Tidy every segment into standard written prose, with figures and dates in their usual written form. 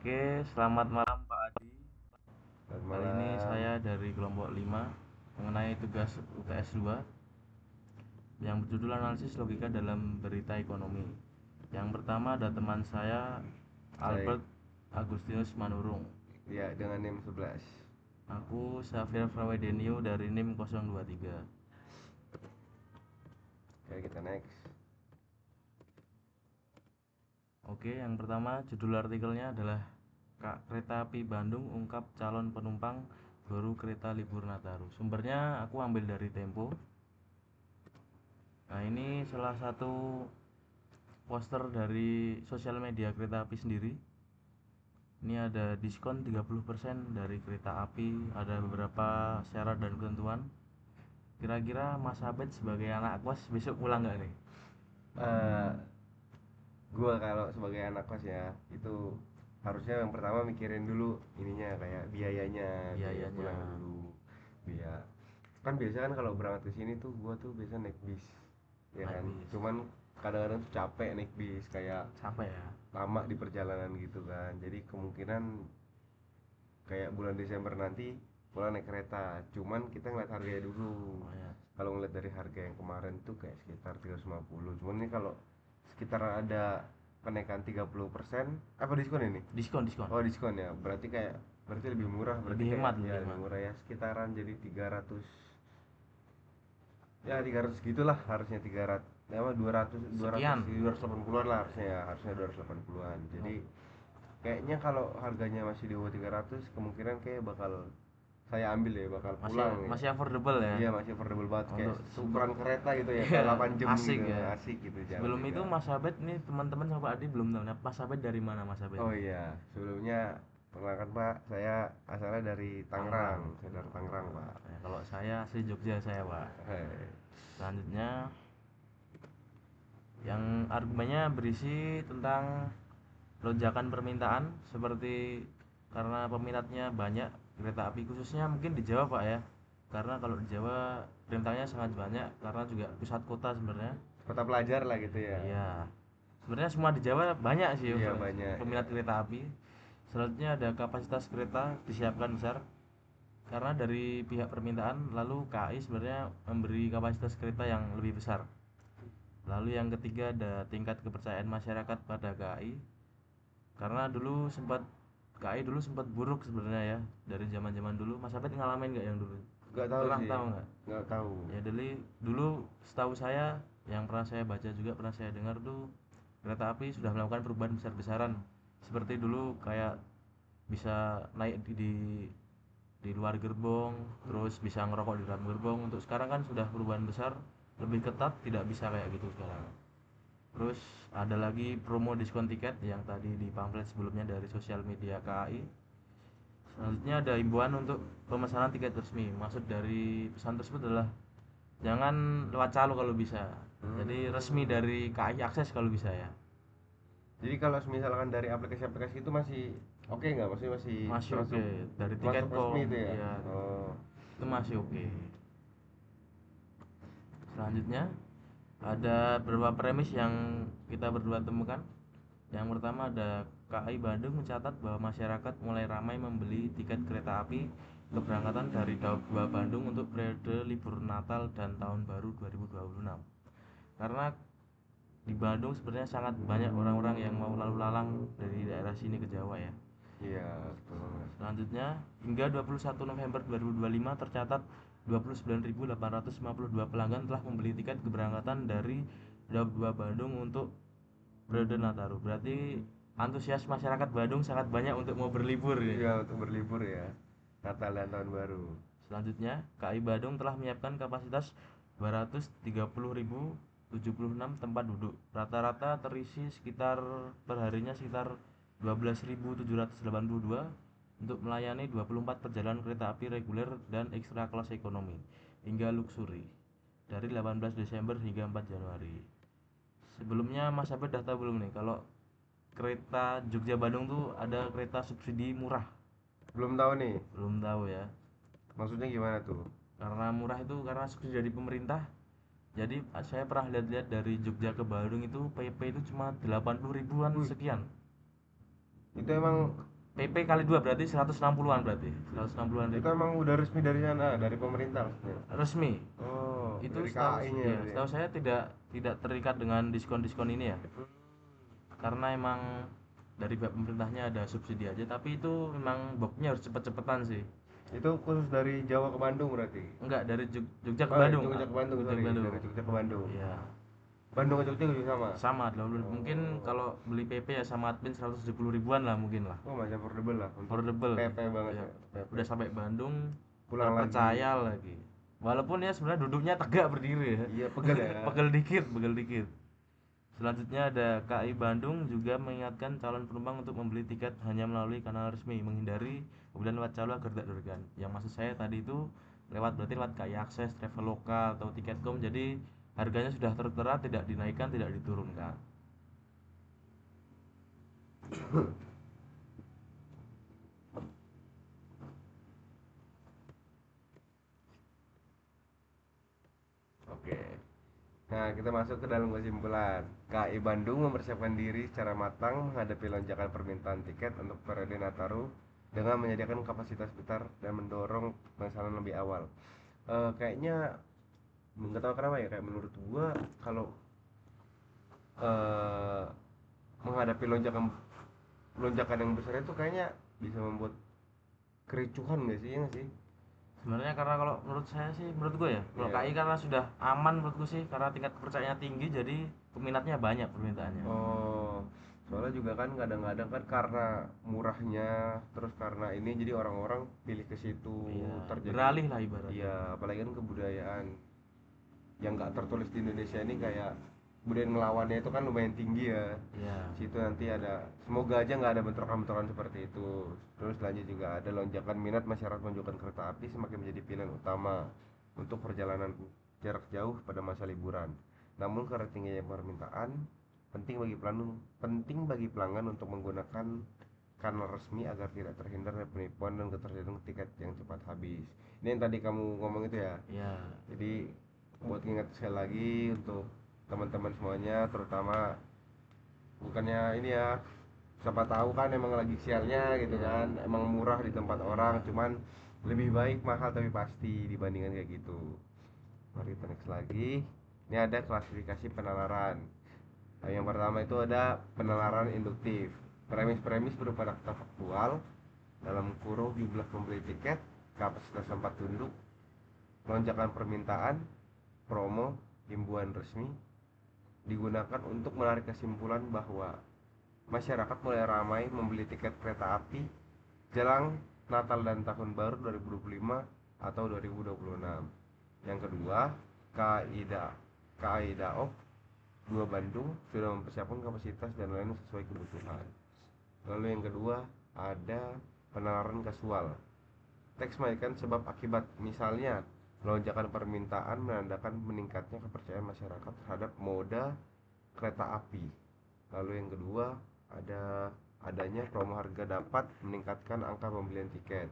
Oke, selamat malam Pak Adi. Selamat Kali ini malam. saya dari kelompok 5 mengenai tugas UTS 2 yang berjudul analisis logika dalam berita ekonomi. Yang pertama ada teman saya Saya Albert Agustinus Manurung. ya dengan NIM 11. Aku Xavier Frawedenio dari NIM 023. Oke, kita next. Oke, yang pertama judul artikelnya adalah Kak Kereta Api Bandung ungkap calon penumpang baru kereta libur Nataru. Sumbernya aku ambil dari Tempo. Nah, ini salah satu poster dari sosial media kereta api sendiri. Ini ada diskon 30% dari kereta api, ada beberapa syarat dan ketentuan. Kira-kira Mas Abed sebagai anak kos besok pulang nggak nih? Eh, gua kalau sebagai anak kos ya, itu harusnya yang pertama mikirin dulu ininya kayak biaya Biayanya pulang dulu. Biaya. Kan biasa kan kalau berangkat ke sini tuh gua tuh biasa naik bis. Ya naik kan? bis. Cuman kadang-kadang tuh capek naik bis kayak Capek ya? lama di perjalanan gitu kan. Jadi kemungkinan kayak bulan Desember nanti pulang naik kereta, cuman kita ngeliat harganya dulu. Oh ya. Kalau ngeliat dari harga yang kemarin tuh kayak sekitar 350, cuman ini kalau sekitar ada kenaikan 30% apa diskon ini? Diskon, diskon. Oh diskon ya, berarti lebih murah, berarti Lebih kayak hemat, ya lebih lebih hemat. murah ya, sekitaran jadi 300, ya 300 gitulah harusnya. 300 ya apa 200 200 Sekian. 280-an lah harusnya ya, harusnya 280-an. Jadi kayaknya kalau harganya masih di bawah 300 kemungkinan kayak bakal saya ambil ya, bakal Masih pulang ya. masih affordable ya Iya masih affordable banget, kayak untuk ukuran kereta gitu ya, kayak iya, 8 jam asik gitu, ya. asik gitu jalan Sebelum itu juga. Mas Abed nih teman-teman sama Pak Adi belum tahu. Nah, Mas Abed dari mana Mas Abed Oh nih? iya, sebelumnya perkenalkan Pak, saya asalnya dari Tangerang, Tangerang. saya dari Tangerang Pak. Nah, kalau saya asli Jogja saya Pak. Hei. Selanjutnya yang argumennya berisi tentang lonjakan permintaan seperti karena peminatnya banyak kereta api khususnya mungkin di Jawa Pak ya, karena kalau di Jawa permintaannya sangat banyak karena juga pusat kota sebenarnya. Kota pelajar lah gitu ya. Iya, sebenarnya semua di Jawa banyak sih Iya banyak ya. peminat kereta api. Selanjutnya ada kapasitas kereta disiapkan besar karena dari pihak permintaan, lalu KAI sebenarnya memberi kapasitas kereta yang lebih besar. Lalu yang ketiga ada tingkat kepercayaan masyarakat pada KAI. Karena dulu sempat KAI dulu sempat buruk sebenarnya ya, dari zaman-zaman dulu. Mas Afid ngalamin nggak yang dulu? Nggak tahu Pernah sih, tahu nggak? nggak tahu. Ya dulu setahu saya, yang pernah saya baca juga pernah saya dengar tuh kereta api sudah melakukan perubahan besar-besaran. Seperti dulu kayak bisa naik di luar gerbong, terus bisa ngerokok di dalam gerbong. Untuk sekarang kan sudah perubahan besar, lebih ketat, tidak bisa kayak gitu sekarang. Terus ada lagi promo diskon tiket yang tadi di pamflet sebelumnya dari sosial media KAI. Selanjutnya ada himbauan untuk pemesanan tiket resmi. Maksud dari pesan tersebut adalah jangan lewat calo kalau bisa. Jadi resmi Hmm. dari KAI akses kalau bisa ya. Jadi kalau misalkan dari aplikasi-aplikasi itu masih oke nggak? Maksudnya masih Masih oke. termasuk Dari termasuk resmi tiket.com itu ya? ya, Oh, itu masih oke. Selanjutnya ada beberapa premis yang kita berdua temukan. Yang pertama ada KAI Bandung mencatat bahwa masyarakat mulai ramai membeli tiket kereta api keberangkatan dari Daup 2 Bandung untuk periode libur Natal dan Tahun Baru 2026. Karena di Bandung sebenarnya sangat banyak orang-orang yang mau lalu lalang dari daerah sini ke Jawa ya. iya betul banget. Selanjutnya, hingga 21 November 2025 tercatat 29.852 pelanggan telah membeli tiket keberangkatan dari Daup 2 Bandung untuk periode Nataru. Berarti antusias masyarakat Bandung sangat banyak untuk mau berlibur ya. Iya untuk berlibur ya, Natal dan Tahun Baru. Selanjutnya, KAI Bandung telah menyiapkan kapasitas 230.076 tempat duduk. Rata-rata terisi sekitar perharinya sekitar 12.782 untuk melayani 24 perjalanan kereta api reguler dan ekstra kelas ekonomi hingga luxury dari 18 Desember hingga 4 Januari. Sebelumnya Mas Abed udah tahu belum nih kalau kereta Jogja Bandung tuh ada kereta subsidi murah? Belum tahu nih, Belum tahu ya. maksudnya gimana tuh? Karena murah itu karena subsidi dari pemerintah. Jadi saya pernah lihat-lihat dari Jogja ke Bandung itu PP itu cuma 80 ribuan Wih, sekian. itu emang PP kali 2 berarti 160-an, berarti 160-an Itu ribu. emang udah resmi dari sana, dari pemerintah maksudnya. Resmi. Oh, Itu dari setahu, KAI-nya ya, berarti ya. setahu saya tidak tidak terikat dengan diskon-diskon ini ya. Karena emang dari pihak pemerintahnya ada subsidi aja, tapi itu memang boxnya harus cepet-cepetan sih. Itu khusus dari Jawa ke Bandung berarti. Enggak, dari Jogja ke Oh, Bandung. Jogja ke Bandung, Jogja ke sorry, Bandung. dari Jogja ke Bandung. Iya, Bandung ke Jogja juga sama. sama 80. Mungkin Oh, kalau beli PP ya sama admin 170 ribuan lah mungkin lah. oh masih affordable lah untuk Affordable. PP banget Ya, ya, PP. udah sampai Bandung Pulang lagi. terpercaya lagi. Walaupun ya sebenarnya duduknya tegak berdiri ya. Iya, pegel ya. Pegel dikit, pegel dikit. Selanjutnya ada KAI Bandung juga mengingatkan calon penumpang untuk membeli tiket hanya melalui kanal resmi, menghindari pembelian lewat calo agar tidak dirugikan. Yang maksud saya tadi itu lewat, berarti lewat KAI Akses, Traveloka atau Tiket.com, jadi harganya sudah tertera, tidak dinaikkan, tidak diturunkan. Oke. Nah, kita masuk ke dalam kesimpulan. KAI Bandung mempersiapkan diri secara matang menghadapi lonjakan permintaan tiket untuk periode Nataru dengan menyediakan kapasitas besar dan mendorong pemesanan lebih awal. Kayaknya nggak tahu kenapa ya, kayak menurut gua kalau eh, menghadapi lonjakan lonjakan yang besar itu kayaknya bisa membuat kericuhan nggak sih, ya nggak sih? Sebenarnya karena kalau menurut saya sih, menurut gue ya, kalau Iya. KAI karena sudah aman menurutku sih, karena tingkat kepercayaannya tinggi, jadi peminatnya banyak permintaannya. Oh, soalnya juga kan kadang-kadang kan karena murahnya, terus karena ini jadi orang-orang pilih ke situ Iya, terjadi. beralih lah ibaratnya. Iya, apalagi kan kebudayaan yang nggak tertulis di Indonesia ini kayak budaya ngelawannya itu kan lumayan tinggi ya. Iya. Situ nanti ada, semoga aja nggak ada bentrokan-bentrokan seperti itu. Terus lanjut juga ada lonjakan minat masyarakat menunjukkan kereta api semakin menjadi pilihan utama untuk perjalanan jarak jauh pada masa liburan. Namun karena tingginya permintaan, penting bagi pelanggan untuk menggunakan kanal resmi agar tidak terhindar dari penipuan dan ketersediaan tiket yang cepat habis. Ini yang tadi kamu ngomong itu ya. Iya. Jadi buat ingat sekali lagi untuk teman-teman semuanya, terutama bukannya ini ya, siapa tahu kan emang lagi sialnya gitu Iya. kan, emang murah di tempat orang, Iya. cuman lebih baik mahal tapi pasti dibandingkan kayak gitu. Mari kita next lagi. Ini ada klasifikasi penalaran. Nah, yang pertama itu ada penalaran induktif. Premis-premis berupa data faktual dalam kurung jumlah pembeli tiket, kapasitas tempat duduk, lonjakan permintaan, promo, himbauan resmi digunakan untuk menarik kesimpulan bahwa masyarakat mulai ramai membeli tiket kereta api jelang Natal dan Tahun Baru 2025 atau 2026. Yang kedua, kaidah kaidah of 2 Bandung sudah mempersiapkan kapasitas dan lain sesuai kebutuhan. Lalu yang kedua ada penalaran kasual. Teks mengaitkan sebab akibat, misalnya lonjakan permintaan menandakan meningkatnya kepercayaan masyarakat terhadap moda kereta api. Lalu yang kedua ada adanya promo harga dapat meningkatkan angka pembelian tiket.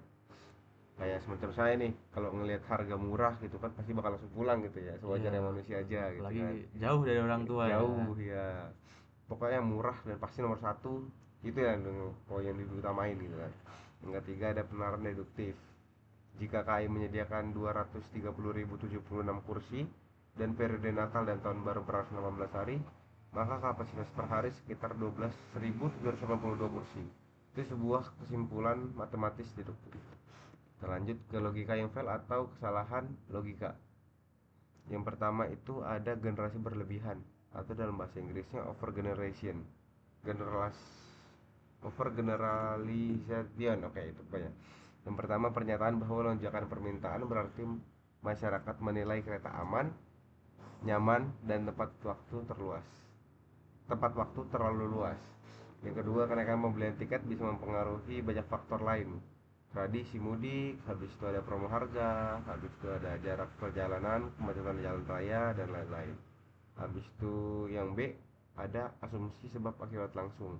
Kayak semacam saya nih, kalau ngelihat harga murah gitu kan pasti bakal langsung pulang gitu ya, Iya. sewajarnya manusia aja gitu Apalagi kan. jauh dari orang tua ya. Jauh ya, pokoknya murah dan pasti nomor satu, itu ya poin yang diutamain gitu kan. Yang ketiga ada penalaran deduktif. Jika KAI menyediakan 230.076 kursi dan periode Natal dan Tahun Baru berangsur 18 hari, maka kapasitas per hari sekitar 12.782 kursi. Itu sebuah kesimpulan matematis deduktif. Kita lanjut ke logika yang fail atau kesalahan logika. Yang pertama itu ada generasi berlebihan atau dalam bahasa Inggrisnya over generation. Generalis over generalization. Oke, itu banyak. Yang pertama, pernyataan bahwa lonjakan permintaan berarti masyarakat menilai kereta aman, nyaman, dan tepat waktu terlalu luas. Yang kedua, kenaikan pembelian tiket bisa mempengaruhi banyak faktor lain. Tradisi mudik, habis itu ada promo harga, habis itu ada jarak perjalanan, kemacetan jalan raya, dan lain-lain. Habis itu yang B, ada asumsi sebab akibat langsung.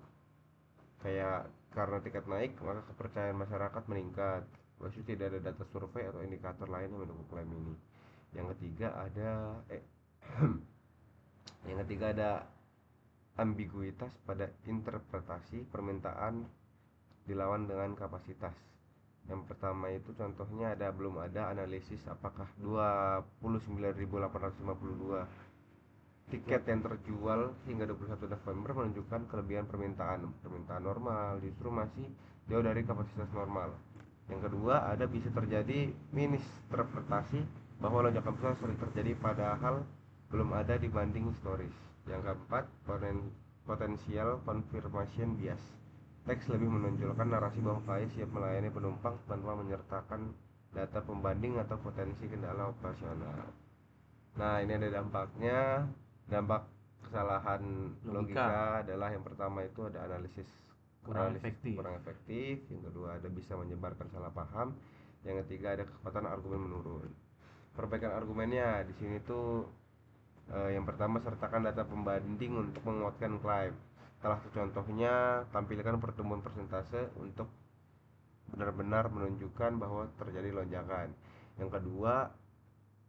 Kayak karena tiket naik, maka kepercayaan masyarakat meningkat. Habis itu tidak ada data survei atau indikator lain yang mendukung klaim ini. Yang ketiga ada yang ketiga ada ambiguitas pada interpretasi permintaan dilawan dengan kapasitas. Yang pertama itu contohnya belum ada analisis apakah 29.852 tiket yang terjual hingga 21 November menunjukkan kelebihan permintaan. Permintaan normal justru masih jauh dari kapasitas normal. Yang kedua, bisa terjadi misinterpretasi bahwa lonjakan besar sering terjadi padahal belum ada dibanding historis. Yang keempat, potensial confirmation bias. Teks lebih menonjolkan narasi bahwa KAI siap melayani penumpang tanpa menyertakan data pembanding atau potensi kendala operasional. Nah, ini ada dampaknya. Dampak kesalahan logika adalah yang pertama itu ada analisis kurang efektif, yang kedua ada bisa menyebarkan salah paham, yang ketiga ada kekuatan argumen menurun. Perbaikan argumennya di sini tuh yang pertama, sertakan data pembanding untuk menguatkan klaim. Salah satu contohnya, tampilkan pertumbuhan persentase untuk benar-benar menunjukkan bahwa terjadi lonjakan. Yang kedua,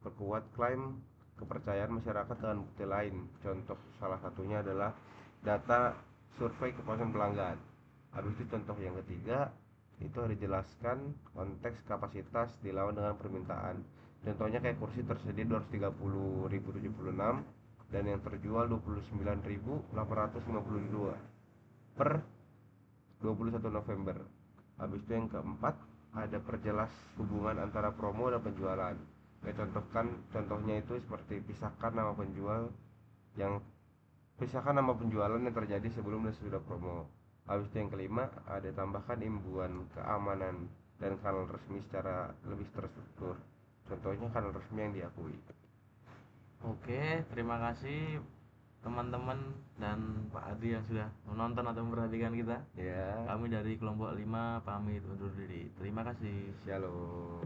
perkuat klaim kepercayaan masyarakat dengan bukti lain. Contoh salah satunya adalah data survei kepuasan pelanggan. Habis itu contoh yang ketiga itu harus dijelaskan konteks kapasitas dilawan dengan permintaan. Contohnya kayak kursi tersedia 230.076 dan yang terjual 29.852 per 21 November. Habis itu yang keempat ada perjelas hubungan antara promo dan penjualan. Contohnya itu seperti pisahkan nama penjualan yang terjadi sebelum dan sesudah promo. Habis itu yang kelima ada tambahkan imbuhan keamanan dan kanal resmi secara lebih terstruktur. Contohnya kanal resmi yang diakui. Oke, terima kasih teman-teman dan Pak Adi yang sudah menonton atau memperhatikan kita. Ya. Kami dari kelompok 5 pamit undur diri. Terima kasih. Shalom.